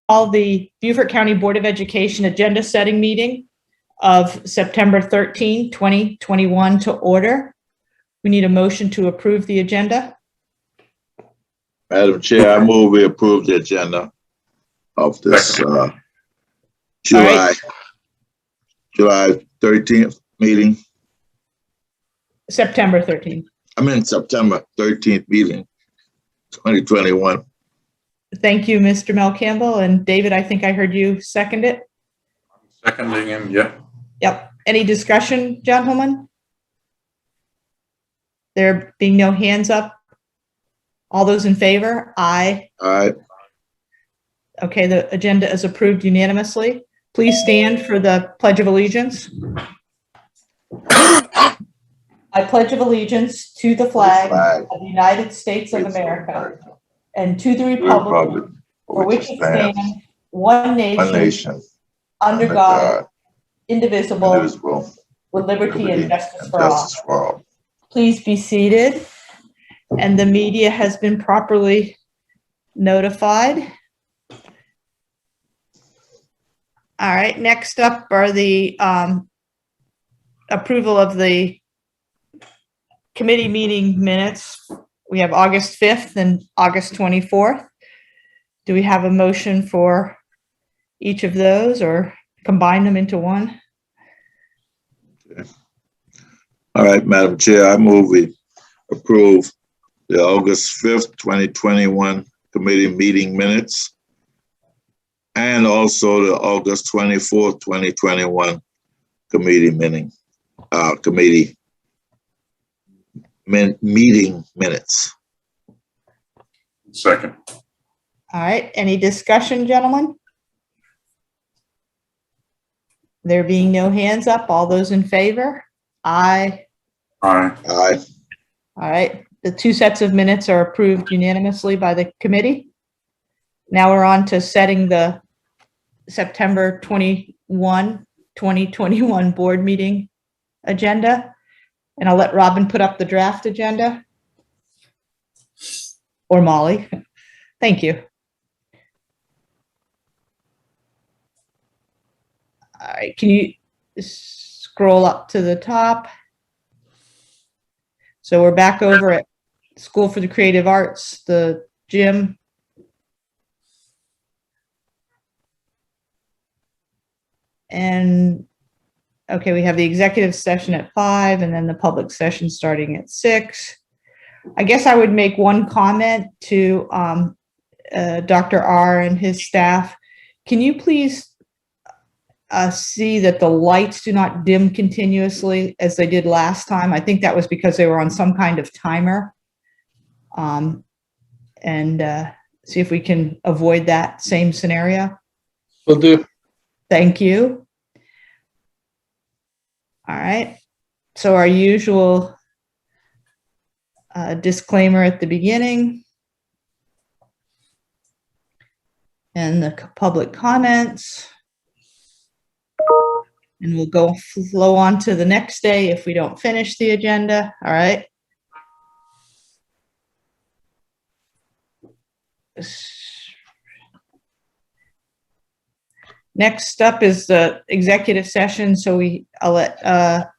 call the Beaufort County Board of Education agenda setting meeting of September 13, 2021 to order. We need a motion to approve the agenda. Madam Chair, I move we approve the agenda of this July 13th meeting. September 13th. I mean September 13th meeting, 2021. Thank you, Mr. Mel Campbell. And David, I think I heard you second it. Seconding him, yep. Yep. Any discussion, gentlemen? There being no hands up. All those in favor? Aye. Aye. Okay, the agenda is approved unanimously. Please stand for the Pledge of Allegiance. I pledge of allegiance to the flag of the United States of America and to the republic for which it stands, one nation, under God, indivisible, with liberty and justice for all. Please be seated. And the media has been properly notified. All right, next up are the approval of the committee meeting minutes. We have August 5th and August 24th. Do we have a motion for each of those or combine them into one? Okay. All right, Madam Chair, I move we approve the August 5th, 2021 committee meeting minutes and also the August 24th, 2021 committee meeting meeting minutes. Second. All right, any discussion, gentlemen? There being no hands up, all those in favor? Aye. Aye. Aye. All right, the two sets of minutes are approved unanimously by the committee. Now we're on to setting the September 21, 2021 board meeting agenda. And I'll let Robin put up the draft agenda. Or Molly. Thank you. All right, can you scroll up to the top? So we're back over at School for the Creative Arts, the gym. And okay, we have the executive session at 5 and then the public session starting at 6. I guess I would make one comment to Dr. R and his staff. Can you please see that the lights do not dim continuously as they did last time? I think that was because they were on some kind of timer. And see if we can avoid that same scenario. Will do. Thank you. All right. So our usual disclaimer at the beginning. And the public comments. And we'll flow on to the next day if we don't finish the agenda. All right. Next up is the executive session. So I'll let, I'll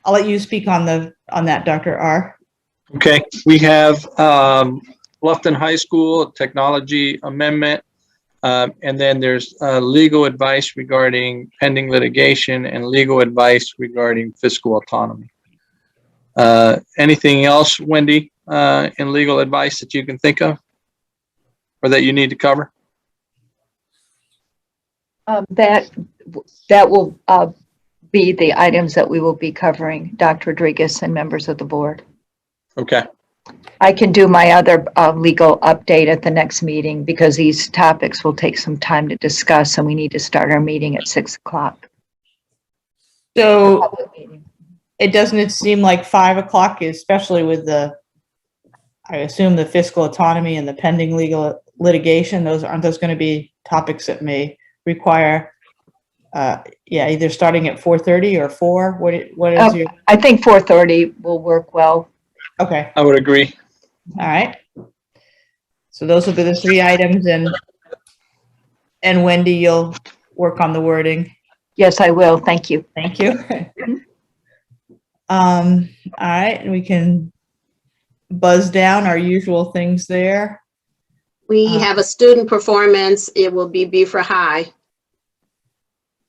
let you speak on that, Dr. R. Okay, we have Bluffton High School technology amendment, and then there's legal advice regarding pending litigation and legal advice regarding fiscal autonomy. Anything else, Wendy, in legal advice that you can think of or that you need to cover? That will be the items that we will be covering, Dr. Rodriguez and members of the board. Okay. I can do my other legal update at the next meeting because these topics will take some time to discuss and we need to start our meeting at 6 o'clock. So it seem like 5 o'clock, especially with I assume the fiscal autonomy and the pending legal litigation, aren't those going to be topics that may require either starting at 4:30 or 4? What is your? I think 4:30 will work well. Okay. I would agree. All right. So those will be the 3 items, and Wendy, you'll work on the wording. Yes, I will. Thank you. Thank you. All right, and we can buzz down our usual things there. We have a student performance. It will be Beaufort High.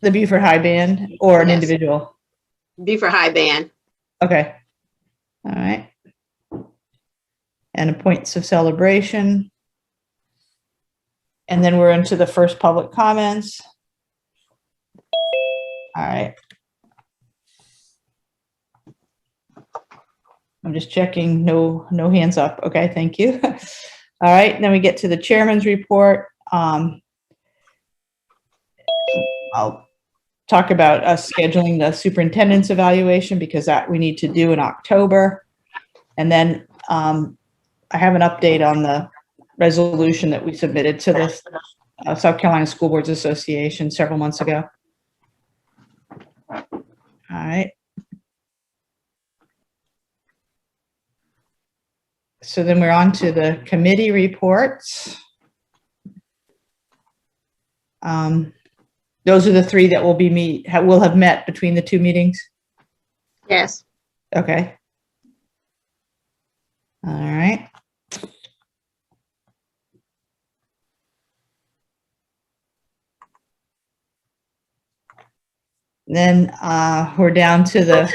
The Beaufort High Band or an Yes. individual? Beaufort High Band. Okay. All right. And the points of celebration. And then we're into the first public comments. All right. I'm just checking, no hands up. Okay, thank you. All right, then we get to the chairman's report. I'll talk about us scheduling the superintendent's evaluation because that we need to do in October. And then I have an update on the resolution that we submitted to the South Carolina School Boards Association several months ago. All right. So then we're on to the committee reports. Those are the 3 that will will have met between the 2 meetings. Yes. Okay. All right. Then we're down to the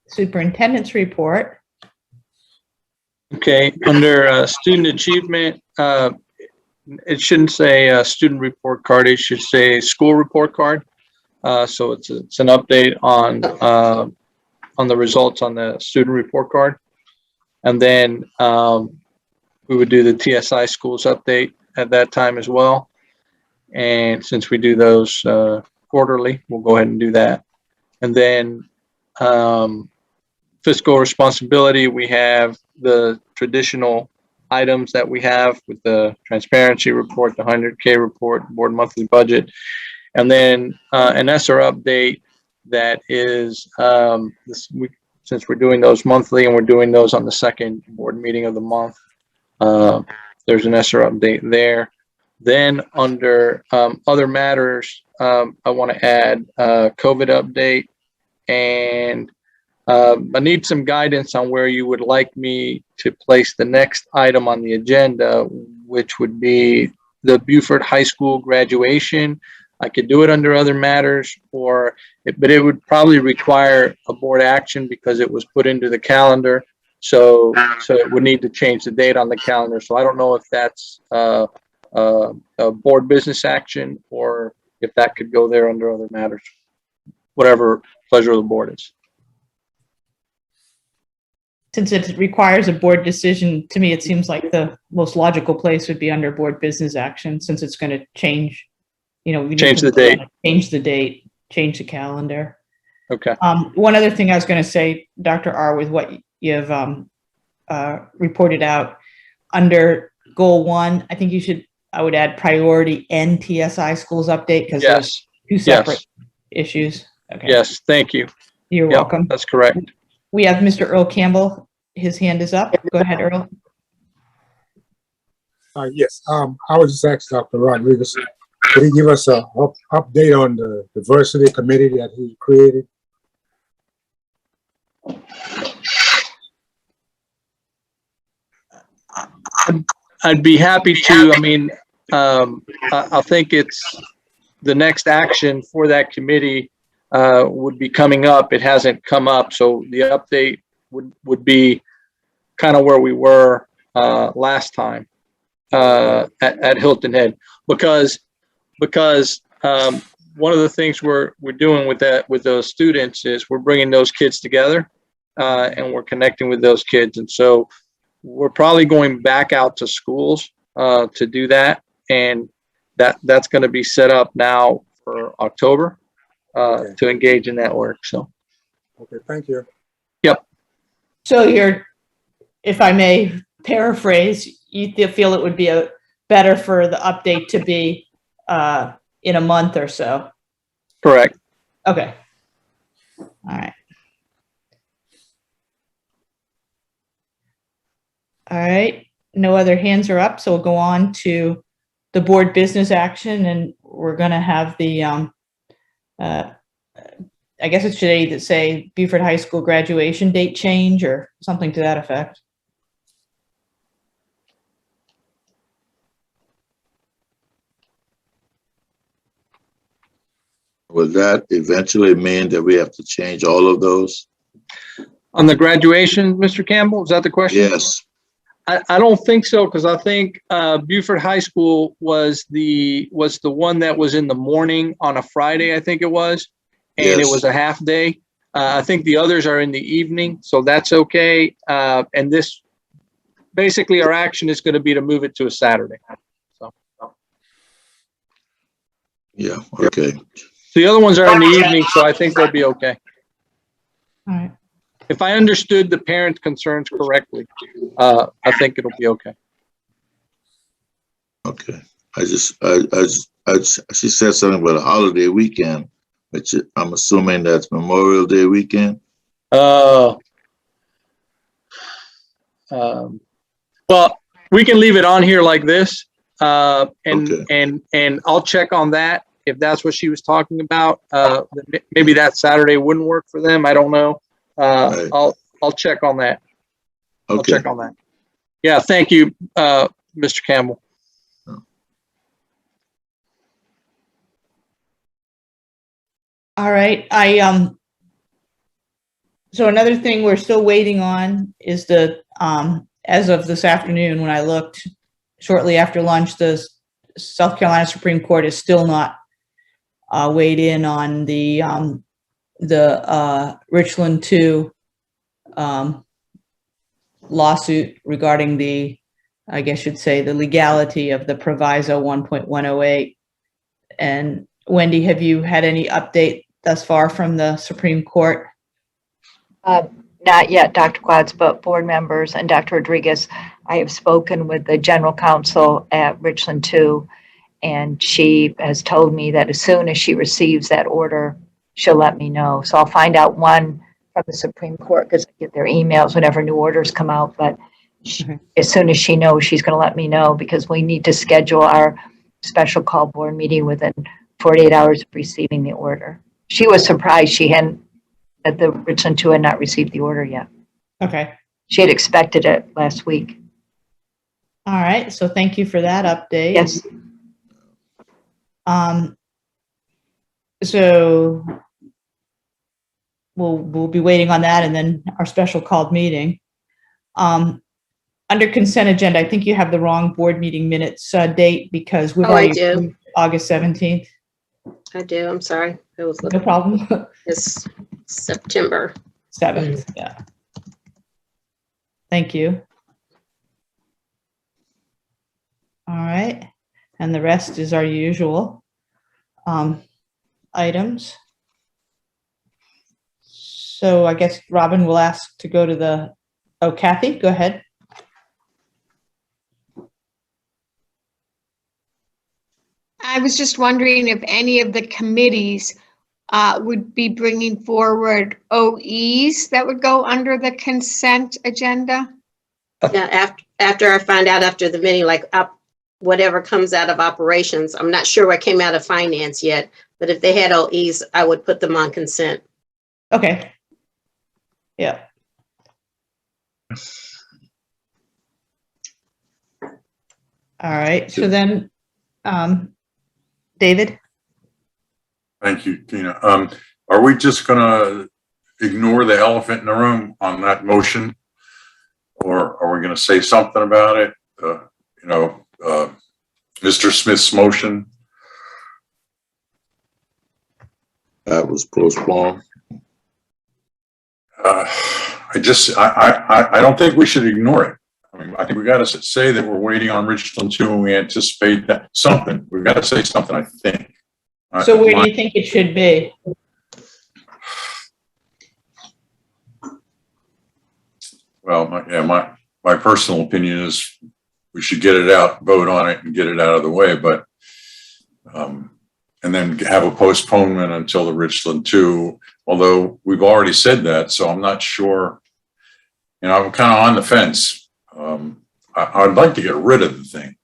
superintendent's report. Okay, under student achievement, it shouldn't say student report card, it should say school report card. So it's an update on the results on the student report card. And then we would do the TSI schools update at that time as well. And since we do those quarterly, we'll go ahead and do that. And then fiscal responsibility, we have the traditional items that we have with the transparency report, the 100K report, board monthly budget, and then an ESSER update that is this week, since we're doing those monthly and we're doing those on the second board meeting of the month. There's an ESSER update there. Then under other matters, I want to add COVID update, and I need some guidance on where you would like me to place the next item on the agenda, which would be the Beaufort High School graduation. I could do it under other matters, but it would probably require a board action because it was put into the calendar. So it would need to change the date on the calendar. So I don't know if that's a board business action or if that could go there under other matters, whatever pleasure of the board is. Since it requires a board decision, to me, it seems like the most logical place would be under board business action, since it's going to change, we need Change to the date. change the date, change the calendar. Okay. One other thing I was going to say, Dr. R, with what you've reported out under goal 1, I think I would add priority and TSI schools update because Yes. they're 2 separate issues. Okay. Yes. Thank you. You're Yep, welcome. that's correct. We have Mr. Earl Campbell. His hand is up. Go ahead, Earl. Yes, I was just asking Dr. Rodriguez, could he give us a update on the diversity committee that he created? I'd be happy to. I mean, I think it's the next action for that committee would be coming up. It hasn't come up, so the update would be kind of where we were last time at Hilton Head, because one of the things we're doing with those students is we're bringing those kids together and we're connecting with those kids, and so we're probably going back out to schools to do that, and that's going to be set up now for October to engage in that work. So, Okay, thank you. Yep. So if I may paraphrase, you feel it would be better for the update to be in a month or so? Correct. Okay. All right. All right, no other hands are up, so we'll go on to the board business action, and we're gonna have the, I guess it should either say Beaufort High School graduation date change or something to that effect. Would that eventually mean that we have to change all of those? On the graduation, Mr. Campbell, is that the question? Yes. I don't think so, because I think Beaufort High School was the one that was in the morning on a Friday, I think it was, and it Yes. was a half day. I think the others are in the evening, so that's okay. And this, basically, our action is going to be to move it to a Saturday. So Yeah, okay. the other ones are in the evening, so I think they'll be okay. All right. If I understood the parent concerns correctly, I think it'll be okay. Okay. She said something about a holiday weekend, which I'm assuming that's Memorial Day weekend. Well, we can leave it on here like this, and I'll check on that if that's what she was talking about. Maybe that Saturday wouldn't work for them. I don't know. Right. I'll check on that. I'll Okay. check on that. Yeah, thank you, Mr. Campbell. All right, so another thing we're still waiting on is the, as of this afternoon, when I looked shortly after lunch, the South Carolina Supreme Court is still not weighed in on the Richland 2 lawsuit regarding the, I guess you'd say, the legality of the proviso 1.108. And Wendy, have you had any update thus far from the Supreme Court? Not yet, Dr. Quads, but board members and Dr. Rodriguez, I have spoken with the general counsel at Richland 2, and she has told me that as soon as she receives that order, she'll let me know. So I'll find out one from the Supreme Court, because I get their emails whenever new orders come out, but as soon as she knows, she's going to let me know, because we need to schedule our special call board meeting within 48 hours of receiving the order. She was surprised that the Richland 2 had not received the order yet. Okay. She had expected it last week. All right, so thank you for that update. Yes. So we'll be waiting on that, and then our special called meeting. Under consent agenda, I think you have the wrong board meeting minutes date, because we've already approved August 17th. I do. I'm sorry. It was No problem. It's September 7th. Yeah. Thank you. All right, and the rest is our usual items. So I guess Robin will ask to go to the, oh, Kathy, go ahead. I was just wondering if any of the committees would be bringing forward OEs that would go under the consent agenda. Yeah, after I find out after the meeting, like whatever comes out of operations. I'm not sure what came out of finance yet, but if they had OEs, I would put them on consent. Okay. Yeah. All right, so then, David? Thank you, Tina. Are we just gonna ignore the elephant in the room on that motion? Or are we gonna say something about it? Mr. Smith's motion? That was postponed. I don't think we should ignore it. I mean, I think we gotta say that we're waiting on Richland 2 and we anticipate that something. We've got to say something, I think. So where do you think it should be? Well, my personal opinion is we should get it out, vote on it, and get it out of the way. But and then have a postponement until the Richland 2. Although we've already said that, so I'm not sure. I'm kind of on the fence. I'd like to get rid of the thing.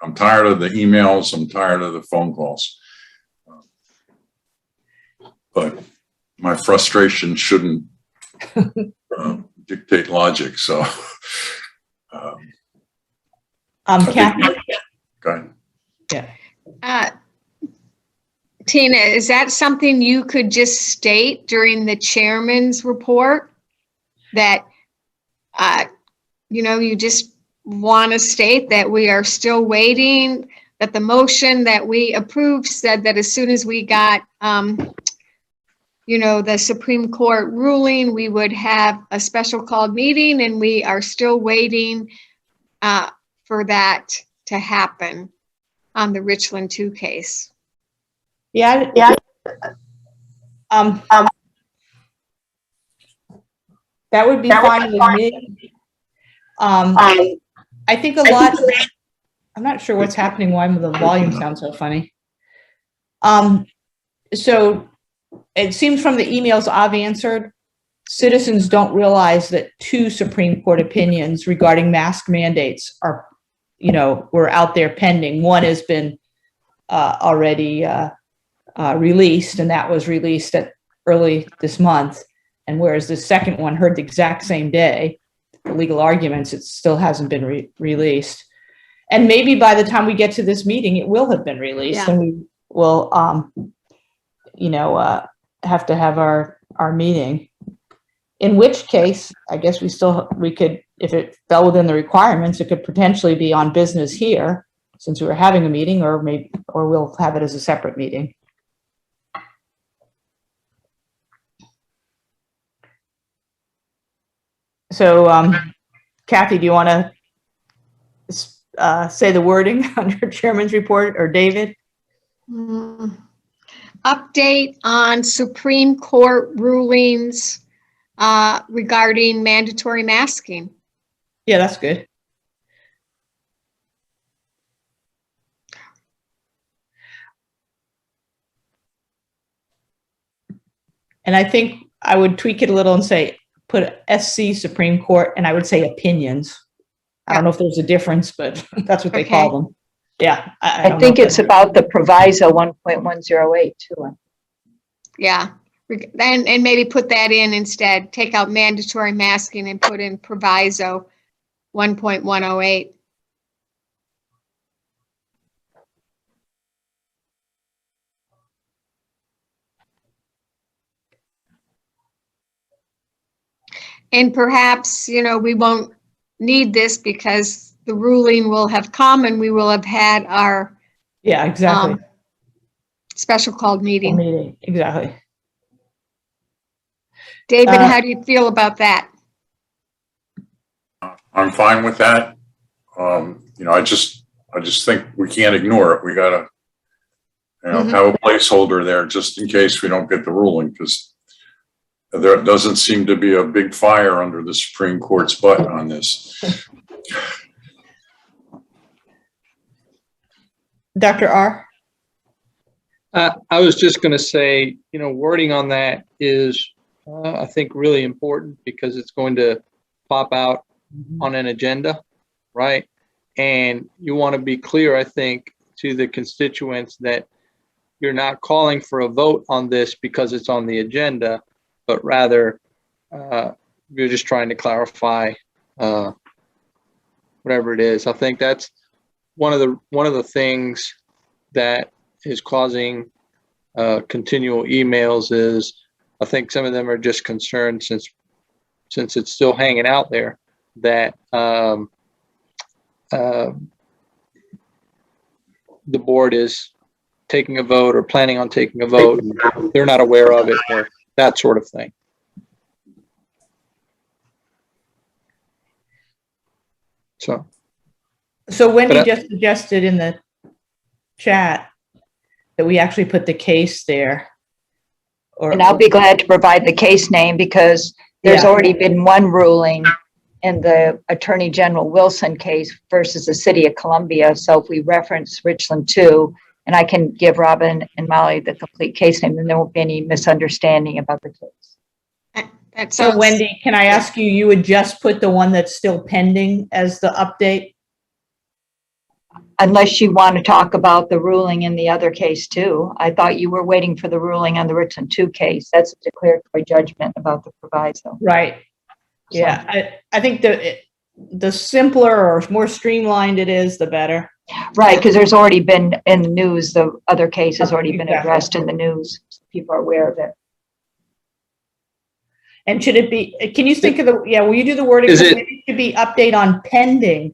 I'm tired of the emails. I'm tired of the phone calls. But my frustration shouldn't dictate logic. So, Kathy, go ahead. Tina, is that something you could just state during the chairman's report? That, you just want to state that we are still waiting, that the motion that we approved said that as soon as we got, the Supreme Court ruling, we would have a special called meeting, and we are still waiting for that to happen on the Richland 2 case. yeah. That would be fine with me. I think I'm not sure what's happening, why the volume sounds so funny. So it seems from the emails I've answered, citizens don't realize that 2 Supreme Court opinions regarding mask mandates are, were out there pending. One has been already released, and that was released early this month. And whereas the second one heard the exact same day, the legal arguments, it still hasn't been released. And maybe by the time we get to this meeting, it will have been released, and we will, have to have our meeting. In which case, I guess we could, if it fell within the requirements, it could potentially be on business here, since we were having a meeting, or we'll have it as a separate meeting. So, Kathy, do you want to say the wording under Chairman's report, or David? Update on Supreme Court rulings regarding mandatory masking. Yeah, that's good. And I think I would tweak it a little and say, put SC Supreme Court, and I would say opinions. I don't know if there's a difference, but that's what they call them. Yeah. I think it's about the proviso 1.108 too. Yeah. And maybe put that in instead. Take out mandatory masking and put in proviso 1.108. And perhaps, we won't need this because the ruling will have come and we will have had our special called meeting. Exactly. David, how do you feel about that? I'm fine with that. I just think we can't ignore it. We gotta, have a placeholder there just in case we don't get the ruling, because there doesn't seem to be a big fire under the Supreme Court's butt on this. Dr. R? I was just going to say, wording on that is, I think, really important, because it's going to pop out on an agenda, right? And you want to be clear, I think, to the constituents that you're not calling for a vote on this because it's on the agenda, but rather you're just trying to clarify whatever it is. I think that's one of the things that is causing continual emails is, I think some of them are just concerned, since it's still hanging out there, that the board is taking a vote or planning on taking a vote, and they're not aware of it, or that sort of thing. So Wendy just suggested in the chat that we actually put the case there. And I'll be glad to provide the case name, because there's already been one ruling in the Attorney General Wilson case versus the City of Columbia. So if we reference Richland 2, and I can give Robin and Molly the complete case name, then there won't be any misunderstanding about the case. That So sounds, Wendy, can I ask you, you would just put the one that's still pending as the update? Unless you want to talk about the ruling in the other case too. I thought you were waiting for the ruling on the Richland 2 case. That's a declaratory judgment about the proviso. Right. Yeah, I think the simpler or more streamlined it is, the better. Right, because there's already been in the news, the other case has already been Exactly. addressed in the news. People are aware of it. And should it be, can you think of the, yeah, will you do the wording? Is it- Maybe it should be update on pending,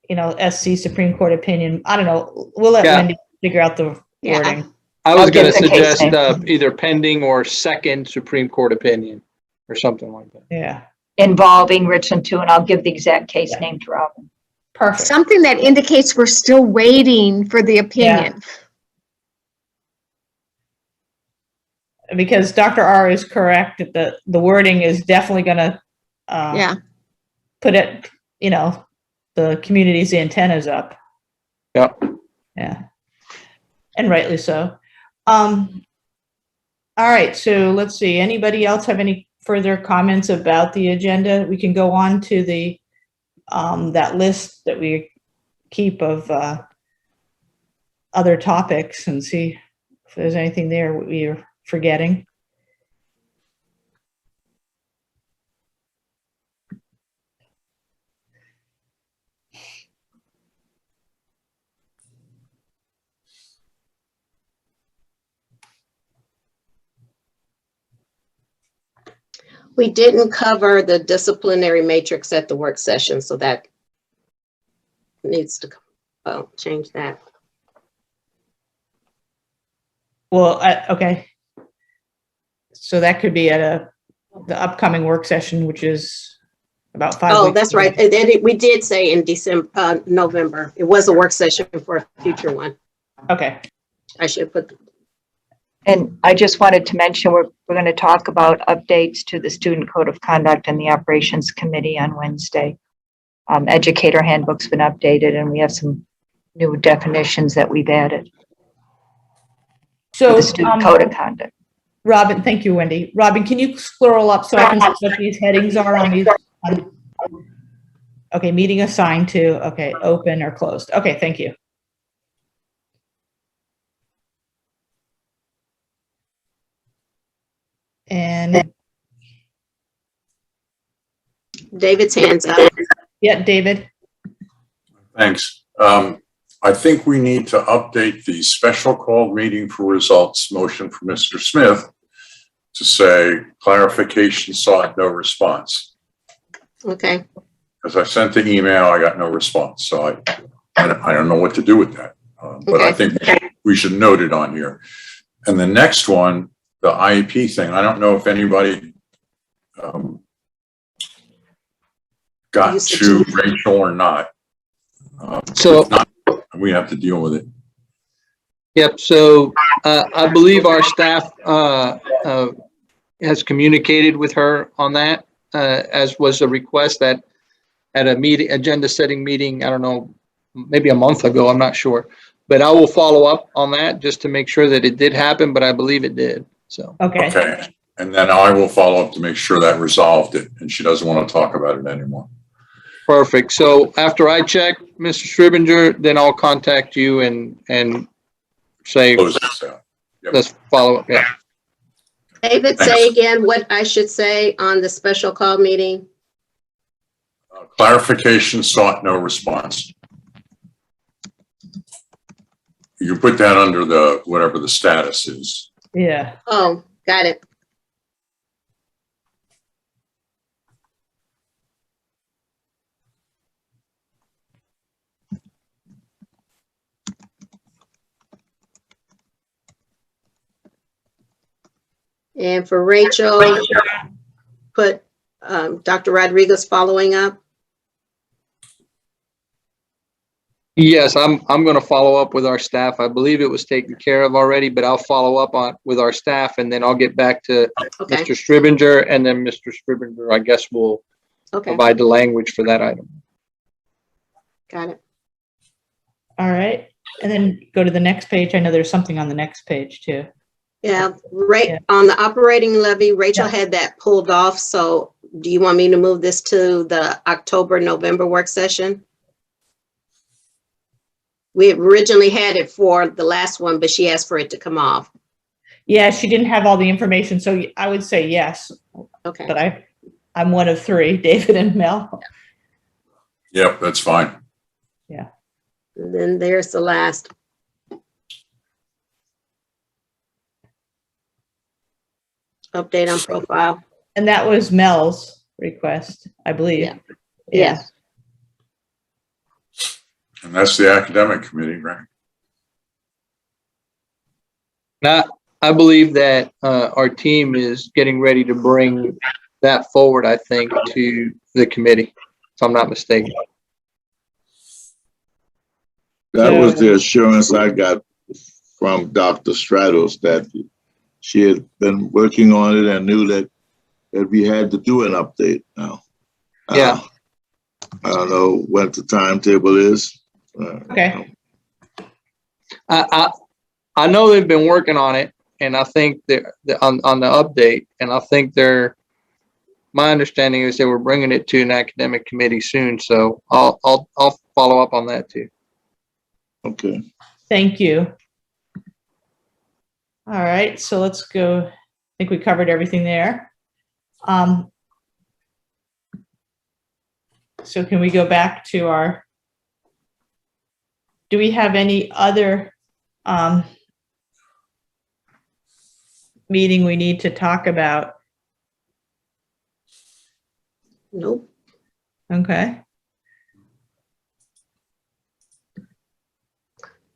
SC Supreme Court opinion. I don't know. We'll let Yeah. Wendy figure out the Yeah. wording. I was I'll going to get the case suggest name. either pending or second Supreme Court opinion or something like that. Yeah, Involving Richland 2, and I'll give the exact case Yeah. name to Robin. perfect. something that indicates we're still waiting for the opinion. Because Dr. R is correct that the wording is definitely going to Yeah. put it, the community's antennas up. Yep. Yeah. And rightly so. All right, so let's see. Anybody else have any further comments about the agenda? We can go on to the that list that we keep of other topics and see if there's anything there we're forgetting. We didn't cover the disciplinary matrix at the work session, so that needs to, change that. Well, okay. So that could be at the upcoming work session, which is about 5 weeks. Oh, that's right. And then we did say in December, November, it was a work session for a future one. Okay. I should put, And I just wanted to mention, we're going to talk about updates to the Student Code of Conduct and the Operations Committee on Wednesday. Educator handbook's been updated, and we have some new definitions that we've added to So the Student Code of Conduct. Robin, thank you, Wendy. Robin, can you scroll up so I can see what these headings are on these? Okay, meeting assigned to, okay, open or closed. Okay, thank you. And David's hands up. yeah, David. Thanks. I think we need to update the special called meeting for results motion for Mr. Smith to say clarification sought, no response. Okay. Because I sent the email, I got no response. So I don't know what to do with that. But I think we should note it on here. And the next one, the IEP thing, I don't know if anybody got to Rachel or not. So, If not, we have to deal with it. yep. So I believe our staff has communicated with her on that, as was a request that at a meeting, agenda setting meeting, I don't know, maybe a month ago, I'm not sure. But I will follow up on that just to make sure that it did happen, but I believe it did. So, Okay. Okay. And then I will follow up to make sure that resolved it and she doesn't want to talk about it anymore. perfect. So after I check, Mr. Stribinger, then I'll contact you and say, Close this out. let's follow up. Yeah. David, say again what I should say on the special call meeting. Clarification sought, no response. You can put that under the, whatever the status is. Yeah. Oh, got it. And for Rachel, put Dr. Rodriguez following up. Yes, I'm going to follow up with our staff. I believe it was taken care of already, but I'll follow up with our staff and then I'll get back to Okay, Mr. Stribinger, and then Mr. Stribinger, I guess, will okay, provide the language for that item. got it. All right. And then go to the next page. I know there's something on the next page too. Yeah, Yeah. right on the operating levy, Rachel Yeah. had that pulled off. So do you want me to move this to the October, November work session? We originally had it for the last one, but she asked for it to come off. Yeah, she didn't have all the information, so I would say yes, Okay. but I'm one of three, David and Mel. Yep, that's fine. And then there's the last. Update on profile. And that was Mel's request, I believe. Yeah. Yeah. Yes. And that's the academic committee, right? Now, I believe that our team is getting ready to bring that forward, I think, to the committee, if I'm not mistaken. That was the assurance I got from Dr. Stratos, that she had been working on it and knew that we had to do an update now. Yeah. I don't know what the timetable is. Okay. I know they've been working on it, and I think they're on the update, and I think my understanding is they were bringing it to an academic committee soon. So I'll follow up on that too. Okay. Thank you. All right, so let's go. I think we covered everything there. So can we go back to do we have any other meeting we need to talk about? Nope. Okay.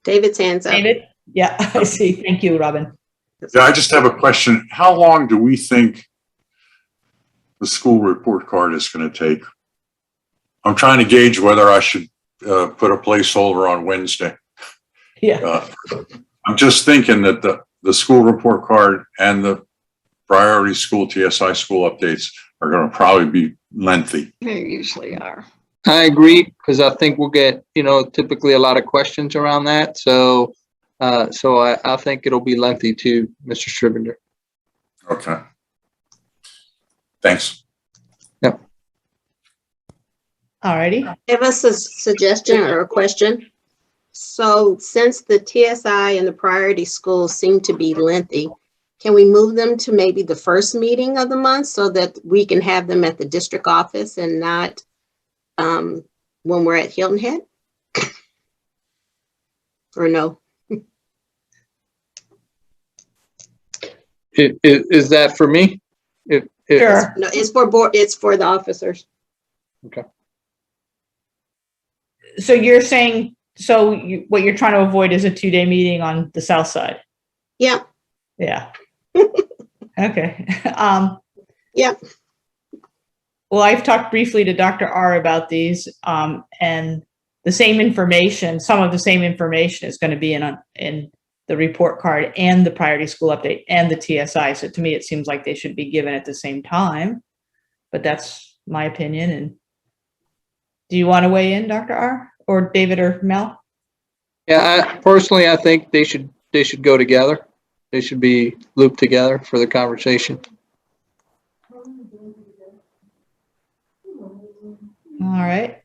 David's hands up. David? Yeah, I see. Thank you, Robin. Yeah, I just have a question. How long do we think the school report card is going to take? I'm trying to gauge whether I should put a placeholder on Wednesday. Yeah. I'm just thinking that the school report card and the priority school TSI school updates are going to probably be lengthy. They usually are. I agree, because I think we'll get, typically a lot of questions around that. So I think it'll be lengthy too, Mr. Stribinder. Okay. Thanks. Yep. All righty. Give us a suggestion or a question. So since the TSI and the priority schools seem to be lengthy, can we move them to maybe the first meeting of the month so that we can have them at the district office and not when we're at Hilton Head? Or no? Is that for me? Sure. No, it's for board, it's for the officers. Okay. So you're saying, what you're trying to avoid is a 2-day meeting on the south side? Yeah. Yeah. Okay. Yeah. Well, I've talked briefly to Dr. R about these, and the same information, some of the same information is going to be in the report card and the priority school update and the TSI. So to me, it seems like they should be given at the same time, but that's my opinion. And do you want to weigh in, Dr. R, or David or Mel? Yeah, I think they should go together. They should be looped together for the conversation. All right.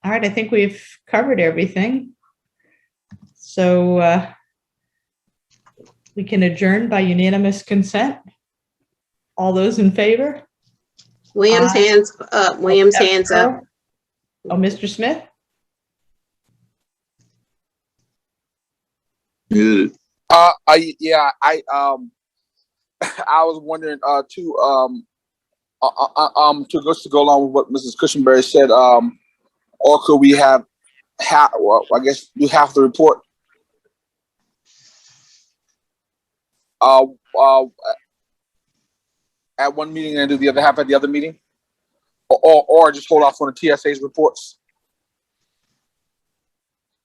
All right, I think we've covered everything. So we can adjourn by unanimous consent. All those in favor? Williams hands up. Williams hands up. Oh, Mr. Smith? Muted. I was wondering too, to go along with what Mrs. Cushenberry said, or could we have half? Well, I guess do half the report. At one meeting and do the other half at the other meeting, or just hold off on the TSA's reports.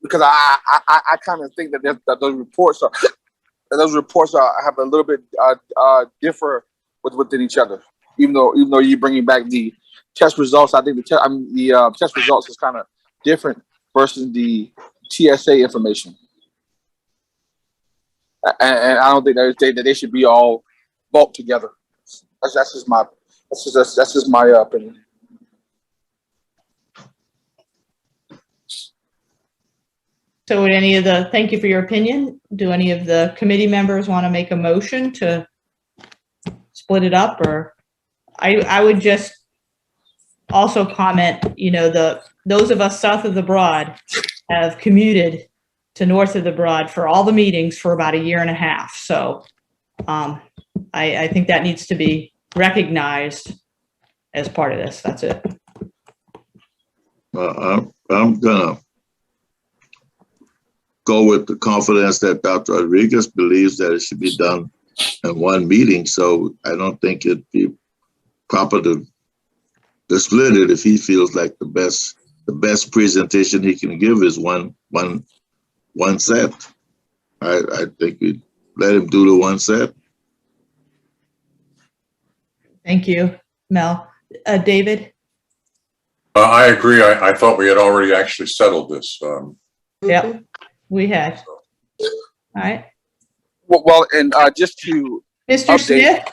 Because I kind of think that those reports have a little bit differ within each other. Even though you're bringing back the test results, I think the test results is kind of different versus the TSA information. And I don't think that they should be all bulked together. That's just my opinion. So would any of the, thank you for your opinion. Do any of the committee members want to make a motion to split it up? Or I would just also comment, you know, those of us south of the Broad have commuted to north of the Broad for all the meetings for about 1.5 years. So I think that needs to be recognized as part of this. That's it. I'm gonna go with the confidence that Dr. Rodriguez believes that it should be done in one meeting. So I don't think it'd be proper to split it if he feels like the best presentation he can give is one set. I think we let him do the one set. Thank you, Mel. David? I agree. I thought we had already actually settled this. Yep, we had. All right. Well, and just to Mr. update-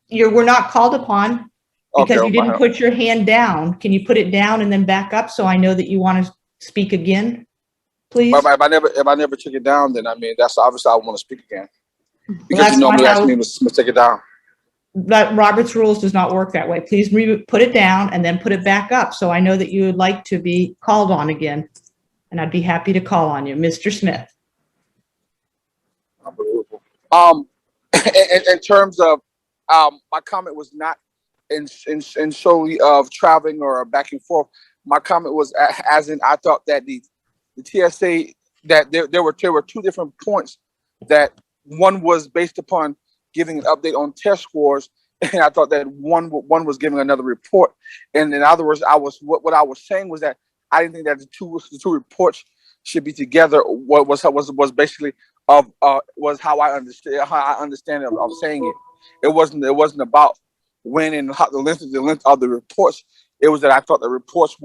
Smith, we're not called upon because Okay, you didn't put your hand down. Can you put it down and then back up so I know that you want to speak again, please? If I never took it down, then I mean that's obviously I want to speak again because that's you normally not ask me to take it down. But Robert's rules does not work that way. Please put it down and then put it back up so I know that you would like to be called on again. And I'd be happy to call on you. Mr. Smith. Unbelievable. In terms of my comment was not in solely of traveling or back and forth. My comment was as in I thought that the TSA that there were two different points. That one was based upon giving an update on test scores, and I thought that one was giving another report. And in other words, what I was saying was that I didn't think that the two reports should be together. What was basically was how I understand it of saying it. It wasn't about when and how the length of the reports. It was that I thought the reports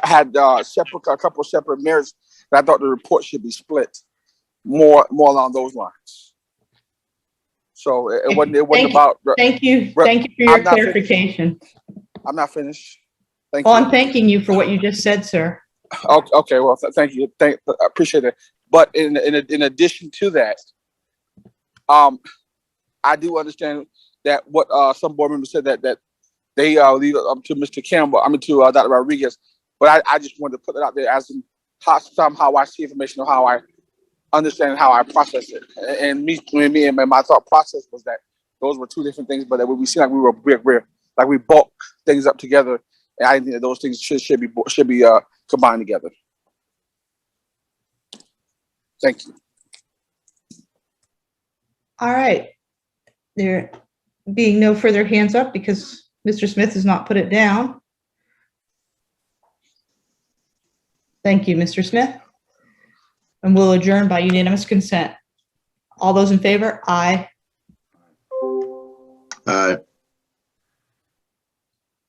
had a couple of separate merits, and I thought the report should be split more along those lines. So it wasn't about. Thank you for your clarification. I'm not finished. Thank Well, you. I'm thanking you for what you just said, sir. Okay. Well, thank you. I appreciate it. But in addition to that, I do understand that what some board members said that they leave it up to Mr. Campbell. I mean to Dr. Rodriguez. But I just wanted to put it out there as in somehow I see information or how I understand how I process it. And me and my thought process was that those were two different things, but that we seemed like we're like we bulk things up together, and I didn't think that those things should be combined together. Thank you. All right. There being no further hands up because Mr. Smith has not put it down. Thank you, Mr. Smith. And we'll adjourn by unanimous consent. All those in favor? Aye. Aye.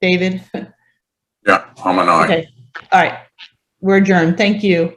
David? Yeah, I'm an aye. Okay. All right. We're adjourned. Thank you.